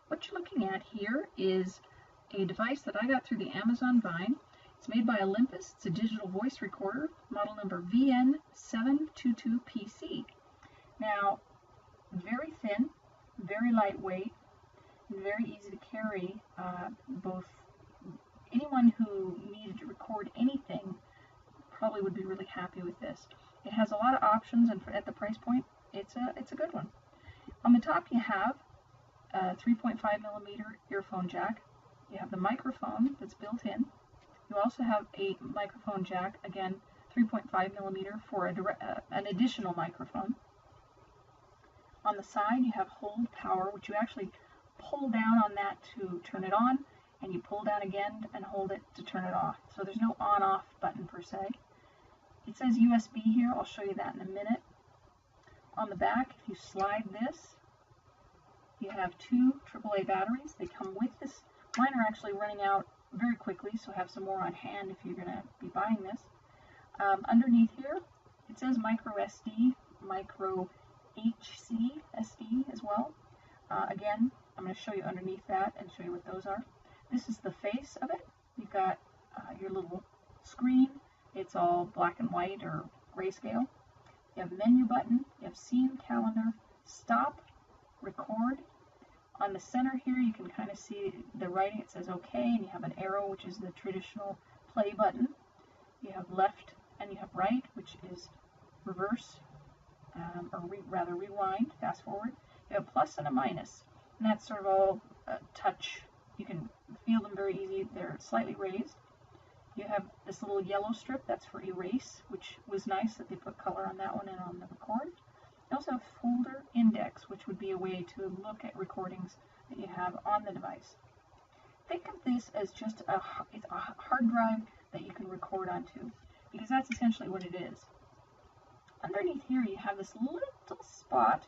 What you're looking at here is a device that I got through the Amazon Vine. It's made by Olympus. It's a digital voice recorder, model number VN722PC. Now, very thin, very lightweight, and very easy to carry. Both anyone who needed to record anything probably would be really happy with this. It has a lot of options, and at the price point, it's a good one. On the top, you have a 3.5mm earphone jack. You have the microphone that's built in. You also have a microphone jack, again 3.5mm for an additional microphone. On the side, you have hold power, which you actually pull down on that to turn it on, and you pull down again and hold it to turn it off. So there's no on-off button per se. It says USB here. I'll show you that in a minute. On the back, if you slide this, you have two AAA batteries. They come with this. Mine are actually running out very quickly, so have some more on hand if you're going to be buying this. Underneath here, it says micro SD, micro HC SD as well. Again, I'm going to show you underneath that and show you what those are. This is the face of it. You've got your little screen. It's all black and white or grayscale. You have menu button. You have scene, calendar, stop, record. On the center here, you can kind of see the writing. It says OK, and you have an arrow, which is the traditional play button. You have left and you have right, which is reverse, rather rewind, fast forward. You have a plus and a minus, and that's sort of all touch. You can feel them very easy. They're slightly raised. You have this little yellow strip, that's for erase, which was nice that they put color on that one and on the record. You also have folder index, which would be a way to look at recordings that you have on the device. Think of this as just it's a hard drive that you can record onto, because that's essentially what it is. Underneath here you have this little spot,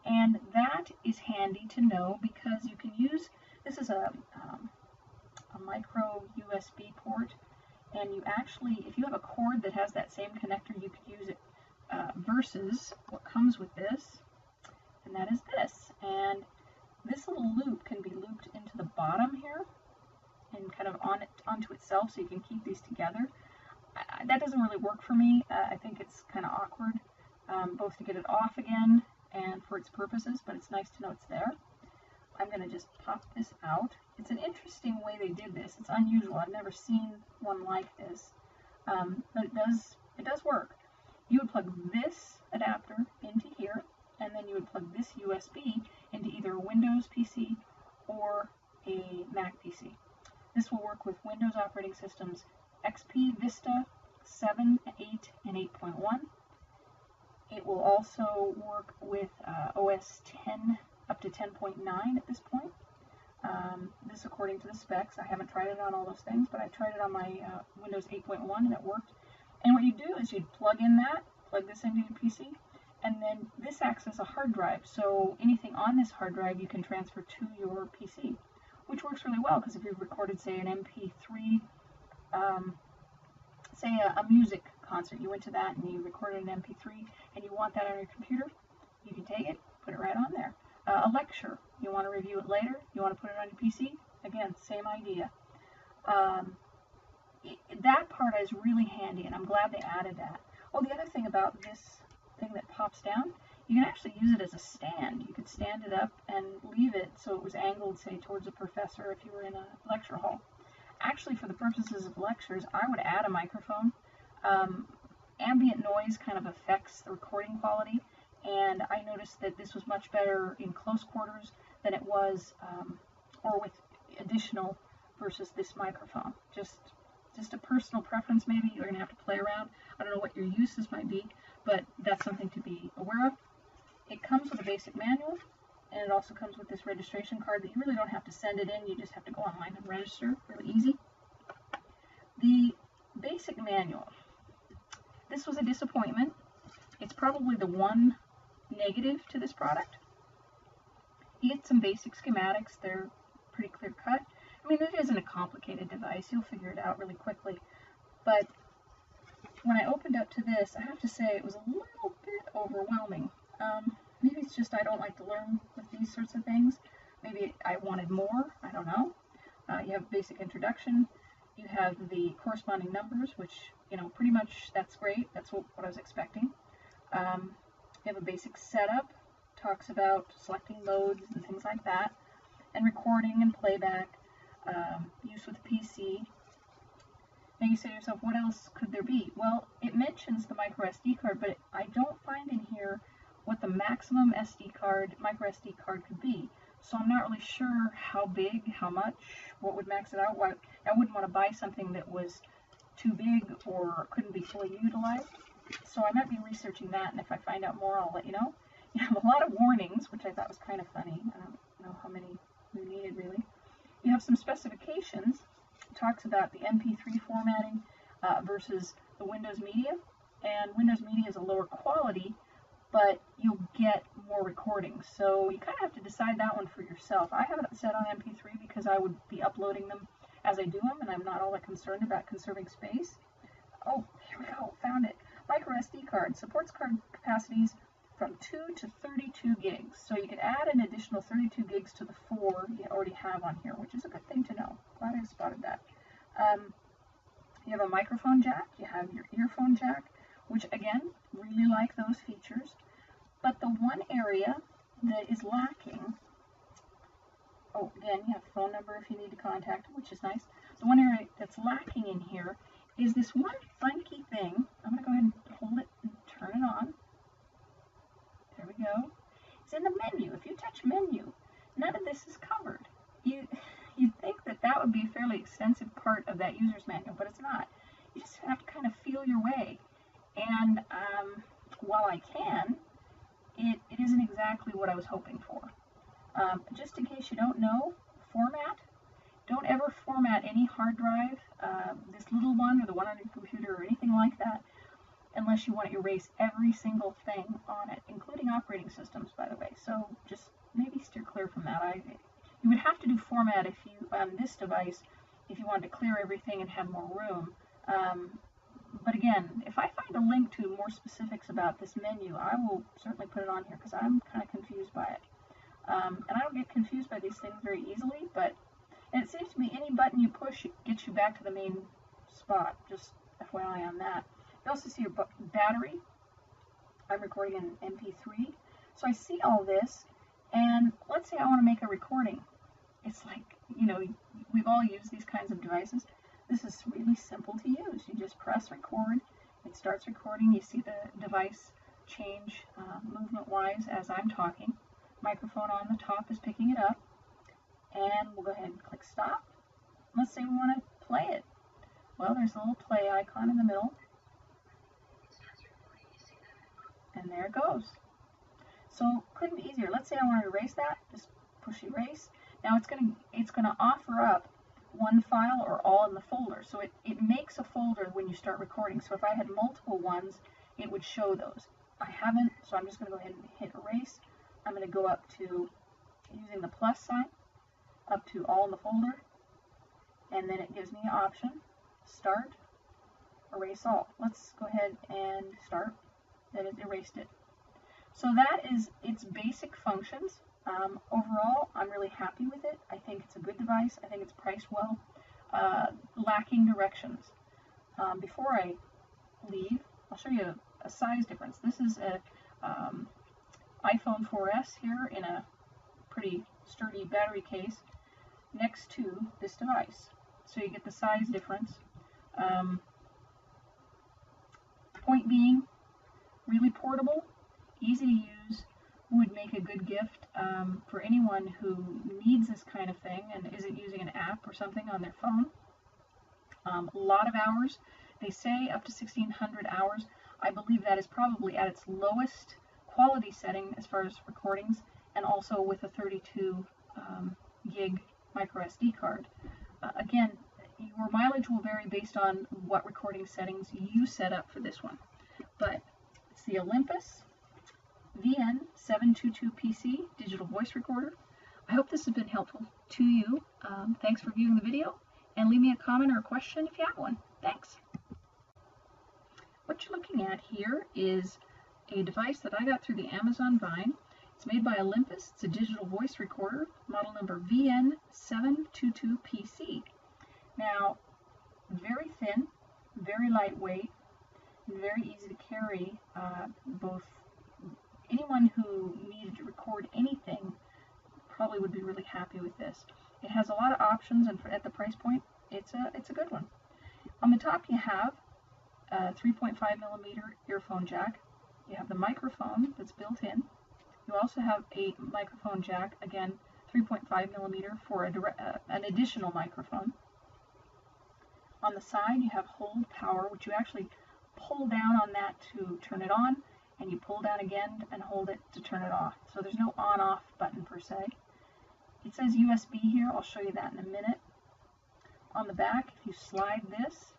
and that is handy to know because you can use, this is a micro USB port, and you actually, if you have a cord that has that same connector, you could use it versus what comes with this, and that is this. And this little loop can be looped into the bottom here and kind of onto itself, so you can keep these together. That doesn't really work for me. I think it's kind of awkward, both to get it off again and for its purposes, but it's nice to know it's there. I'm going to just pop this out. It's an interesting way they did this. It's unusual. I've never seen one like this, but it does work. You would plug this adapter into here, and then you would plug this USB into either a Windows PC or a Mac PC. This will work with Windows operating systems XP, Vista, 7, 8, and 8.1. It will also work with OS 10 up to 10.9 at this point. This according to the specs. I haven't tried it on all those things, but I tried it on my Windows 8.1 and it worked. And what you do is you plug this into your PC, and then this acts as a hard drive. So anything on this hard drive you can transfer to your PC, which works really well because if you've recorded, say, an MP3, say a music concert, you went to that and you recorded an MP3 and you want that on your computer, you can take it, put it right on there. A lecture, you want to review it later, you want to put it on your PC, again, same idea. That part is really handy, and I'm glad they added that. Oh, the other thing about this thing that pops down, you can actually use it as a stand. You could stand it up and leave it so it was angled, say, towards a professor if you were in a lecture hall. Actually, for the purposes of lectures, I would add a microphone. Ambient noise kind of affects the recording quality, and I noticed that this was much better in close quarters than it was, or with additional versus this microphone. Just a personal preference maybe. You're going to have to play around. I don't know what your uses might be, but that's something to be aware of. It comes with a basic manual, and it also comes with this registration card that you really don't have to send it in. You just have to go online and register. Really easy. The basic manual. This was a disappointment. It's probably the one negative to this product. You get some basic schematics. They're pretty clear cut. I mean, it isn't a complicated device. You'll figure it out really quickly. But when I opened up to this, I have to say it was a little bit overwhelming. Maybe it's just I don't like to learn with these sorts of things. Maybe I wanted more, I don't know. You have basic introduction. You have the corresponding numbers, which, you know, pretty much that's great. That's what I was expecting. You have a basic setup, talks about selecting modes and things like that, and recording and playback, use with the PC. Now you say to yourself, what else could there be? Well, it mentions the micro SD card, but I don't find in here what the maximum micro SD card could be. So I'm not really sure how big, how much, what would max it out. I wouldn't want to buy something that was too big or couldn't be fully utilized. So I might be researching that, and if I find out more, I'll let you know. You have a lot of warnings, which I thought was kind of funny. I don't know how many we needed, really. You have some specifications. It talks about the MP3 formatting versus the Windows Media. And Windows Media is a lower quality, but you'll get more recordings. So you kind of have to decide that one for yourself. I have it set on MP3 because I would be uploading them as I do them, and I'm not all that concerned about conserving space. Oh, here we go, found it. Micro SD card supports card capacities from 2 to 32 gigs. So you can add an additional 32 gigs to the 4 you already have on here, which is a good thing to know. Glad I spotted that. You have a microphone jack, you have your earphone jack, which again, really like those features. But the one area that is lacking, oh, again, you have a phone number if you need to contact them, which is nice. The one area that's lacking in here is this one funky thing. I'm going to go ahead and hold it and turn it on. There we go. It's in the menu. If you touch menu, none of this is covered. You'd think that that would be a fairly extensive part of that user's manual, but it's not. You just have to kind of feel your way. And while I can, it isn't exactly what I was hoping for. Just in case you don't know, format. Don't ever format any hard drive, this little one or the one on your computer or anything like that, unless you want to erase every single thing on it, including operating systems, by the way. So just maybe steer clear from that. You would have to do format if you on this device if you wanted to clear everything and have more room. But again, if I find a link to more specifics about this menu, I will certainly put it on here because I'm kind of confused by it. And I don't get confused by these things very easily, and it seems to me any button you push gets you back to the main spot. Just FYI on that. You also see your battery. I'm recording in MP3. So I see all this, and let's say I want to make a recording. It's like, you know, we've all used these kinds of devices. This is really simple to use. You just press record. It starts recording. You see the device change movement-wise as I'm talking. Microphone on the top is picking it up. And we'll go ahead and click stop. Let's say we want to play it. Well, there's a little play icon in the middle. And there it goes. So couldn't be easier. Let's say I want to erase that. Just push erase. Now it's gonna offer up one file or all in the folder. So it makes a folder when you start recording. So if I had multiple ones, it would show those. I haven't, so I'm just going to go ahead and hit erase. I'm going to go up to using the plus sign, up to all in the folder, and then it gives me an option, start, erase all. Let's go ahead and start. Then it erased it. So that is its basic functions. Overall, I'm really happy with it. I think it's a good device. I think it's priced well. Lacking directions. Before I leave, I'll show you a size difference. This is a iPhone 4S here in a pretty sturdy battery case next to this device. So you get the size difference. Point being, really portable, easy to use, would make a good gift for anyone who needs this kind of thing and isn't using an app or something on their phone. A lot of hours. They say up to 1,600 hours. I believe that is probably at its lowest quality setting as far as recordings, and also with a 32 gig micro SD card. Again, your mileage will vary based on what recording settings you set up for this one. But it's the Olympus VN722PC digital voice recorder. I hope this has been helpful to you. Thanks for viewing the video, and leave me a comment or a question if you have one. Thanks. What you're looking at here is a device that I got through the Amazon Vine. It's made by Olympus. It's a digital voice recorder, model number VN722PC. Now, very thin, very lightweight, and very easy to carry. Both anyone who needed to record anything probably would be really happy with this. It has a lot of options, and at the price point, it's a good one. On the top, you have a 3.5mm earphone jack. You have the microphone that's built in. You also have a microphone jack, again 3.5mm for an additional microphone. On the side, you have hold power, which you actually pull down on that to turn it on, and you pull down again and hold it to turn it off. So there's no on-off button per se. It says USB here. I'll show you that in a minute. On the back, if you slide this,